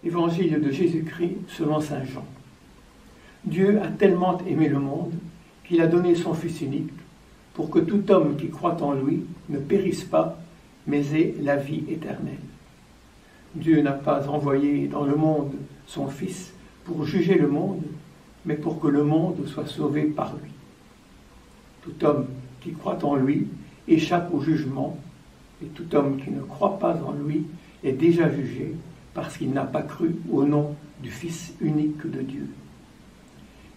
Évangile de Jésus-Christ selon saint Jean. Dieu a tellement aimé le monde qu'il a donné son Fils unique pour que tout homme qui croit en lui ne périsse pas, mais ait la vie éternelle. Dieu n'a pas envoyé dans le monde son Fils pour juger le monde, mais pour que le monde soit sauvé par lui. Tout homme qui croit en lui échappe au jugement, et tout homme qui ne croit pas en lui est déjà jugé parce qu'il n'a pas cru au nom du Fils unique de Dieu.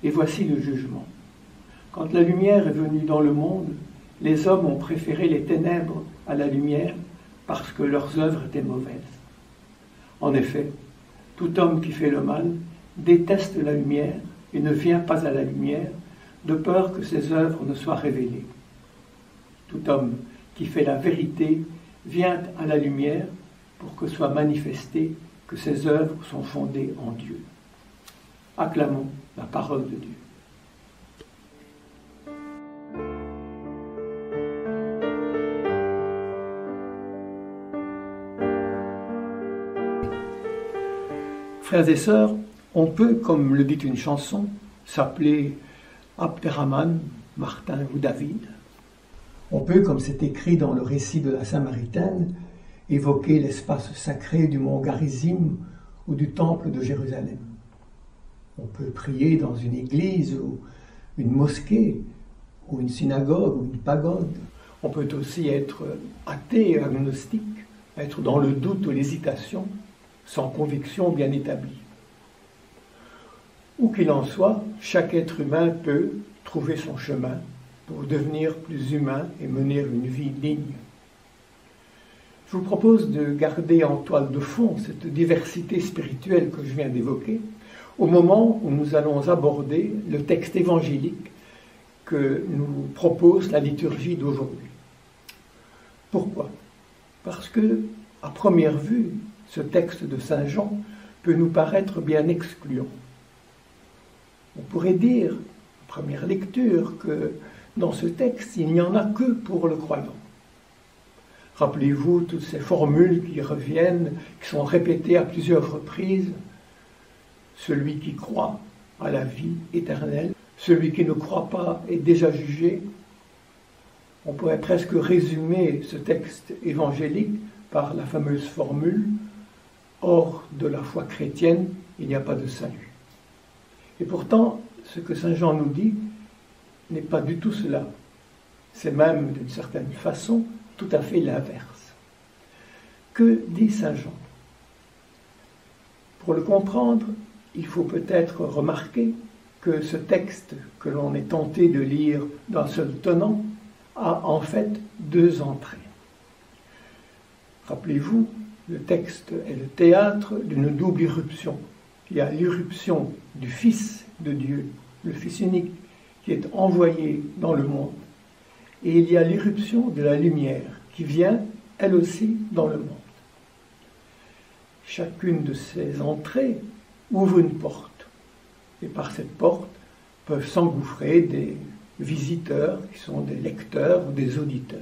Et voici le jugement. Quand la lumière est venue dans le monde, les hommes ont préféré les ténèbres à la lumière parce que leurs œuvres étaient mauvaises. En effet, tout homme qui fait le mal déteste la lumière et ne vient pas à la lumière, de peur que ses œuvres ne soient révélées. Tout homme qui fait la vérité vient à la lumière pour que soit manifesté que ses œuvres sont fondées en Dieu. Acclamons la parole de Dieu. Frères et sœurs, on peut, comme le dit une chanson, s'appeler Abderrahman, Martin ou David. On peut, comme c'est écrit dans le récit de la Samaritaine, évoquer l'espace sacré du mont Garizim ou du temple de Jérusalem. On peut prier dans une église ou une mosquée ou une synagogue ou une pagode. On peut aussi être athée, agnostique, être dans le doute ou l'hésitation, sans conviction bien établie. Où qu'il en soit, chaque être humain peut trouver son chemin pour devenir plus humain et mener une vie digne. Je vous propose de garder en toile de fond cette diversité spirituelle que je viens d'évoquer au moment où nous allons aborder le texte évangélique que nous propose la liturgie d'aujourd'hui. Pourquoi? Parce que, à première vue, ce texte de saint Jean peut nous paraître bien excluant. On pourrait dire, en première lecture, que dans ce texte, il n'y en a que pour le croyant. Rappelez-vous toutes ces formules qui reviennent, qui sont répétées à plusieurs reprises. Celui qui croit à la vie éternelle, celui qui ne croit pas est déjà jugé. On pourrait presque résumer ce texte évangélique par la fameuse formule « Hors de la foi chrétienne, il n'y a pas de salut ». Et pourtant, ce que saint Jean nous dit n'est pas du tout cela. C'est même, d'une certaine façon, tout à fait l'inverse. Que dit saint Jean? Pour le comprendre, il faut peut-être remarquer que ce texte que l'on est tenté de lire d'un seul tenant a en fait deux entrées. Rappelez-vous, le texte est le théâtre d'une double irruption. Il y a l'irruption du Fils de Dieu, le Fils unique, qui est envoyé dans le monde. Et il y a l'irruption de la lumière, qui vient, elle aussi, dans le monde. Chacune de ces entrées ouvre une porte. Et par cette porte peuvent s'engouffrer des visiteurs, qui sont des lecteurs ou des auditeurs.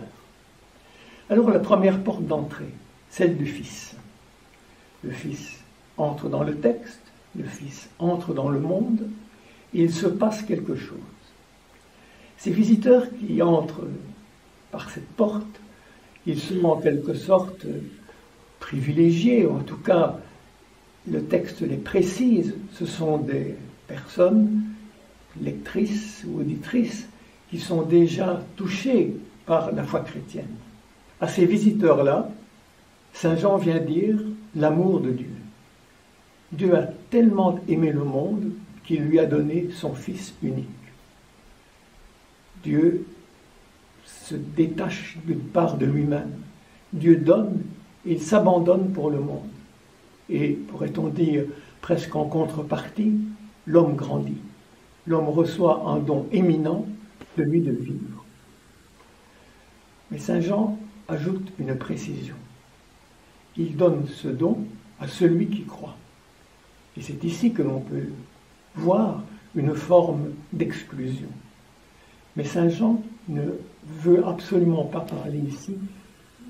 Alors la première porte d'entrée, celle du Fils. Le Fils entre dans le texte, le Fils entre dans le monde, et il se passe quelque chose. Ces visiteurs qui entrent par cette porte, ils sont en quelque sorte privilégiés, ou en tout cas, le texte les précise, ce sont des personnes, lectrices ou auditrices, qui sont déjà touchées par la foi chrétienne. À ces visiteurs-là, saint Jean vient dire l'amour de Dieu. Dieu a tellement aimé le monde qu'il lui a donné son Fils unique. Dieu se détache d'une part de lui-même. Dieu donne, il s'abandonne pour le monde. Et, pourrait-on dire, presque en contrepartie, l'homme grandit. L'homme reçoit un don éminent, celui de vivre. Mais saint Jean ajoute une précision. Il donne ce don à celui qui croit. Et c'est ici que l'on peut voir une forme d'exclusion. Mais saint Jean ne veut absolument pas parler ici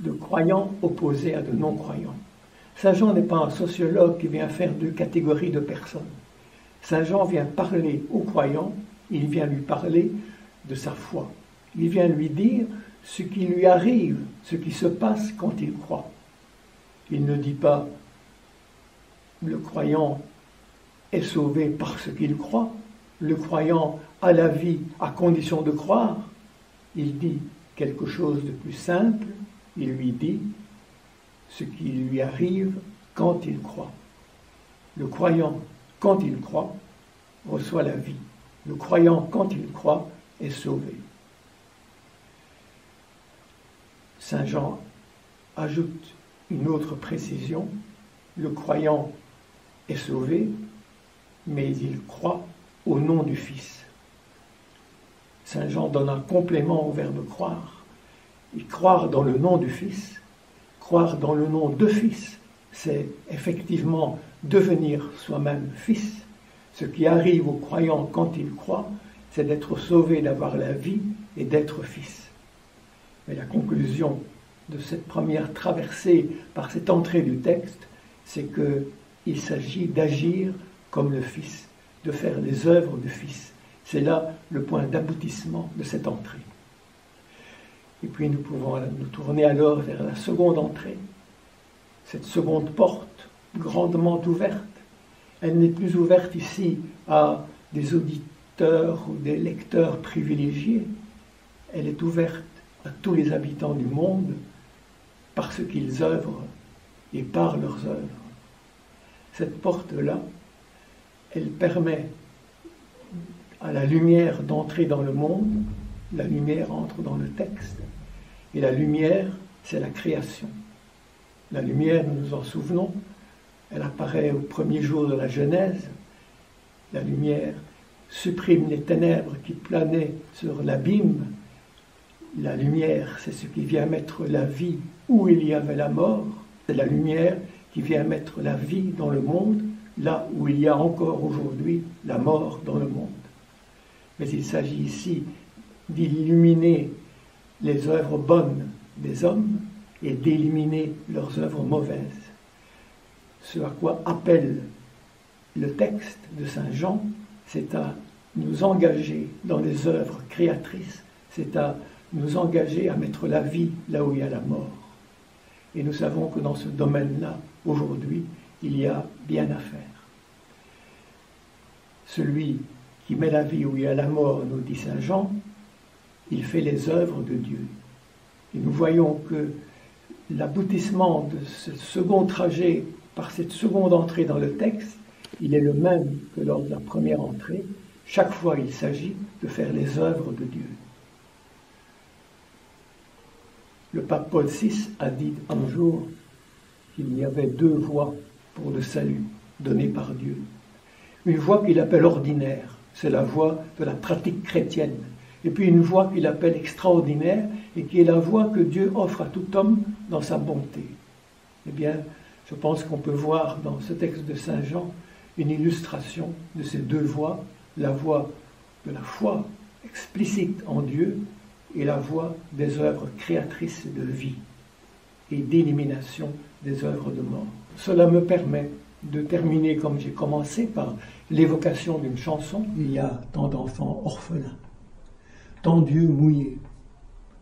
de croyants opposés à de non-croyants. Saint Jean n'est pas un sociologue qui vient faire deux catégories de personnes. Saint Jean vient parler au croyant, il vient lui parler de sa foi. Il vient lui dire ce qui lui arrive, ce qui se passe quand il croit. Il ne dit pas « le croyant est sauvé parce qu'il croit », le croyant a la vie à condition de croire. Il dit quelque chose de plus simple, il lui dit ce qui lui arrive quand il croit. Le croyant, quand il croit, reçoit la vie. Le croyant, quand il croit, est sauvé. Saint Jean ajoute une autre précision. Le croyant est sauvé, mais il croit au nom du Fils. Saint Jean donne un complément au verbe croire. Et croire dans le nom du Fils, croire dans le nom de Fils, c'est effectivement devenir soi-même fils. Ce qui arrive au croyant quand il croit, c'est d'être sauvé, d'avoir la vie et d'être fils. Mais la conclusion de cette première traversée par cette entrée du texte, c'est qu'il s'agit d'agir comme le Fils, de faire les œuvres du Fils. C'est là le point d'aboutissement de cette entrée. Et puis nous pouvons nous tourner alors vers la seconde entrée, cette seconde porte grandement ouverte. Elle n'est plus ouverte ici à des auditeurs ou des lecteurs privilégiés. Elle est ouverte à tous les habitants du monde parce qu'ils œuvrent et par leurs œuvres. Cette porte-là, elle permet à la lumière d'entrer dans le monde. La lumière entre dans le texte. Et la lumière, c'est la création. La lumière, nous nous en souvenons, elle apparaît au premier jour de la Genèse. La lumière supprime les ténèbres qui planaient sur l'abîme. La lumière, c'est ce qui vient mettre la vie où il y avait la mort. C'est la lumière qui vient mettre la vie dans le monde, là où il y a encore aujourd'hui la mort dans le monde. Mais il s'agit ici d'illuminer les œuvres bonnes des hommes et d'éliminer leurs œuvres mauvaises. Ce à quoi appelle le texte de Saint Jean, c'est à nous engager dans les œuvres créatrices, c'est à nous engager à mettre la vie là où il y a la mort. Et nous savons que dans ce domaine-là, aujourd'hui, il y a bien à faire. Celui qui met la vie où il y a la mort, nous dit Saint Jean, il fait les œuvres de Dieu. Et nous voyons que l'aboutissement de ce second trajet, par cette seconde entrée dans le texte, il est le même que lors de la première entrée. Chaque fois, il s'agit de faire les œuvres de Dieu. Le pape Paul VI a dit un jour qu'il y avait deux voies pour le salut données par Dieu. Une voie qu'il appelle ordinaire, c'est la voie de la pratique chrétienne. Et puis une voie qu'il appelle extraordinaire et qui est la voie que Dieu offre à tout homme dans sa bonté. Eh bien, je pense qu'on peut voir dans ce texte de Saint Jean une illustration de ces deux voies, la voie de la foi explicite en Dieu et la voie des œuvres créatrices de vie et d'élimination des œuvres de mort. Cela me permet de terminer comme j'ai commencé par l'évocation d'une chanson. Il y a tant d'enfants orphelins, tant d'yeux mouillés,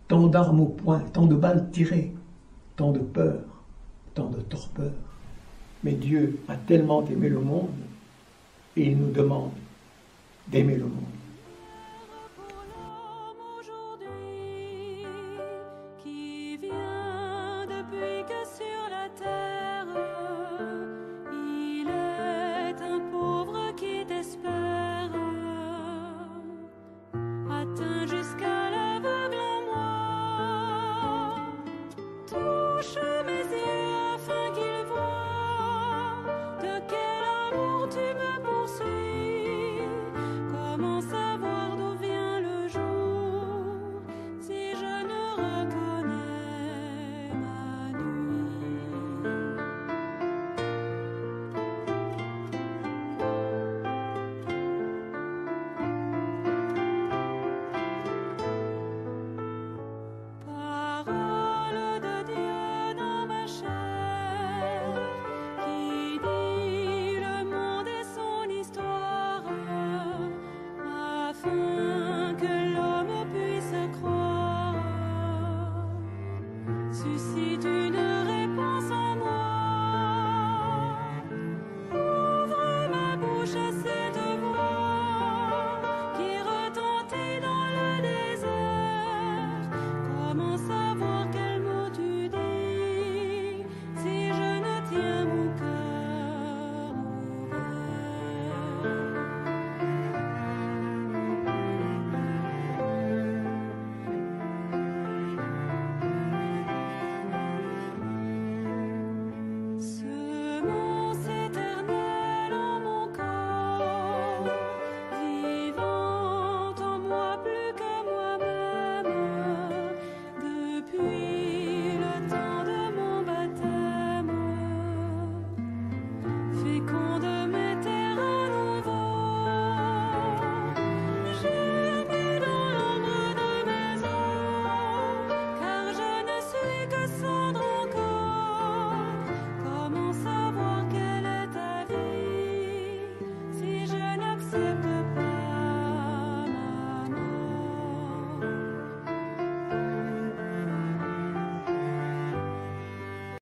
tant d'armes au poing, tant de balles tirées, tant de peur, tant de torpeur. Mais Dieu a tellement aimé le monde et il nous demande d'aimer le monde.